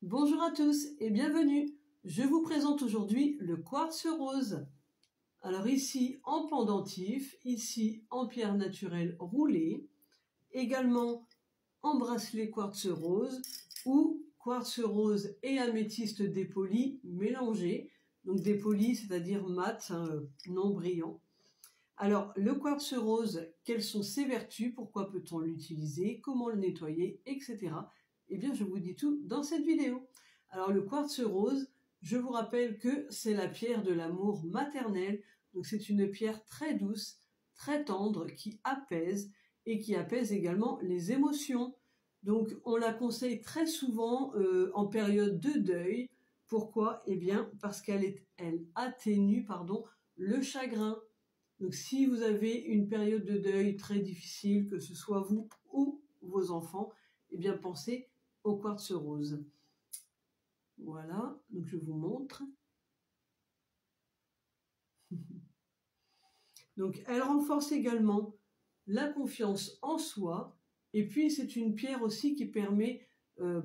Bonjour à tous et bienvenue. Je vous présente aujourd'hui le quartz rose. Alors ici en pendentif, ici en pierre naturelle roulée, également en bracelet quartz rose ou quartz rose et améthyste dépoli mélangés. Donc dépoli, c'est-à-dire mat, non brillant. Alors le quartz rose, quelles sont ses vertus, pourquoi peut-on l'utiliser, comment le nettoyer, etc. Eh bien, je vous dis tout dans cette vidéo. Alors, le quartz rose, je vous rappelle que c'est la pierre de l'amour maternel. Donc, c'est une pierre très douce, très tendre, qui apaise et qui apaise également les émotions. Donc, on la conseille très souvent en période de deuil. Pourquoi? Eh bien, parce qu'elle atténue, le chagrin. Donc, si vous avez une période de deuil très difficile, que ce soit vous ou vos enfants, eh bien, pensez au quartz rose. Voilà, donc je vous montre. Donc elle renforce également la confiance en soi, et puis c'est une pierre aussi qui permet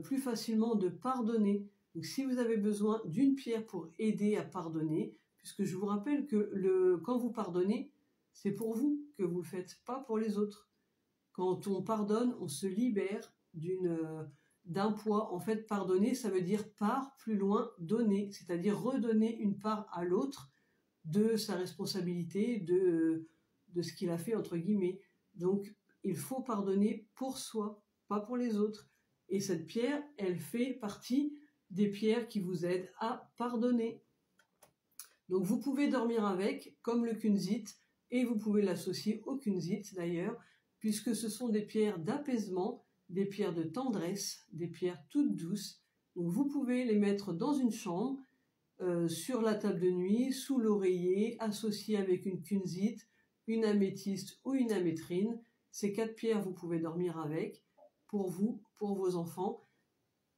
plus facilement de pardonner. Donc si vous avez besoin d'une pierre pour aider à pardonner, puisque je vous rappelle que quand vous pardonnez, c'est pour vous que vous le faites, pas pour les autres. Quand on pardonne, on se libère d'un poids. En fait, pardonner, ça veut dire part plus loin, donner, c'est-à-dire redonner une part à l'autre de sa responsabilité, de ce qu'il a fait, entre guillemets. Donc, il faut pardonner pour soi, pas pour les autres. Et cette pierre, elle fait partie des pierres qui vous aident à pardonner. Donc, vous pouvez dormir avec, comme le kunzite, et vous pouvez l'associer au kunzite d'ailleurs, puisque ce sont des pierres d'apaisement, des pierres de tendresse, des pierres toutes douces. Donc vous pouvez les mettre dans une chambre, sur la table de nuit, sous l'oreiller, associées avec une kunzite, une améthyste ou une amétrine. Ces 4 pierres, vous pouvez dormir avec, pour vous, pour vos enfants.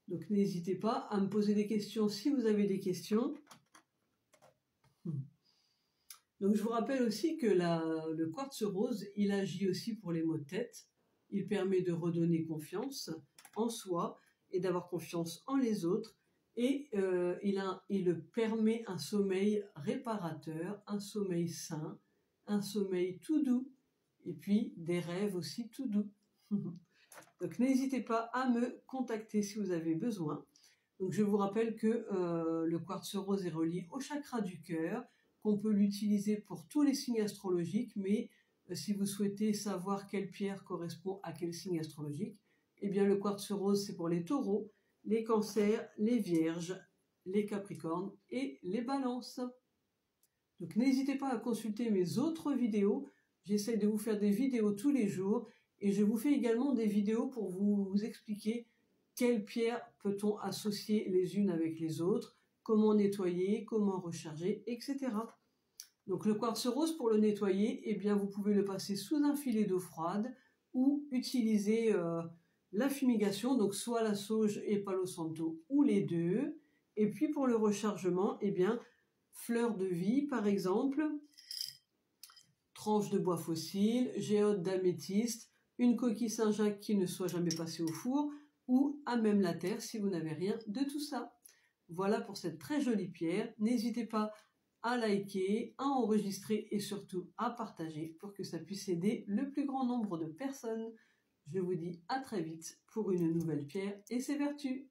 Donc n'hésitez pas à me poser des questions si vous avez des questions. Donc je vous rappelle aussi que le quartz rose, il agit aussi pour les maux de tête. Il permet de redonner confiance en soi et d'avoir confiance en les autres. Et il permet un sommeil réparateur, un sommeil sain, un sommeil tout doux. Et puis des rêves aussi tout doux. Donc n'hésitez pas à me contacter si vous avez besoin. Donc je vous rappelle que le quartz rose est relié au chakra du cœur, qu'on peut l'utiliser pour tous les signes astrologiques, mais si vous souhaitez savoir quelle pierre correspond à quel signe astrologique, eh bien le quartz rose c'est pour les taureaux, les cancers, les vierges, les capricornes et les balances. Donc n'hésitez pas à consulter mes autres vidéos, j'essaie de vous faire des vidéos tous les jours et je vous fais également des vidéos pour vous expliquer quelles pierres peut-on associer les unes avec les autres, comment nettoyer, comment recharger, etc. Donc le quartz rose, pour le nettoyer, eh bien vous pouvez le passer sous un filet d'eau froide ou utiliser la fumigation, donc soit la sauge et palo santo ou les deux. Et puis pour le rechargement, eh bien fleur de vie par exemple, tranche de bois fossile, géode d'améthyste, une coquille Saint-Jacques qui ne soit jamais passée au four, ou à même la terre si vous n'avez rien de tout ça. Voilà pour cette très jolie pierre. N'hésitez pas à liker, à enregistrer et surtout à partager pour que ça puisse aider le plus grand nombre de personnes. Je vous dis à très vite pour une nouvelle pierre et ses vertus.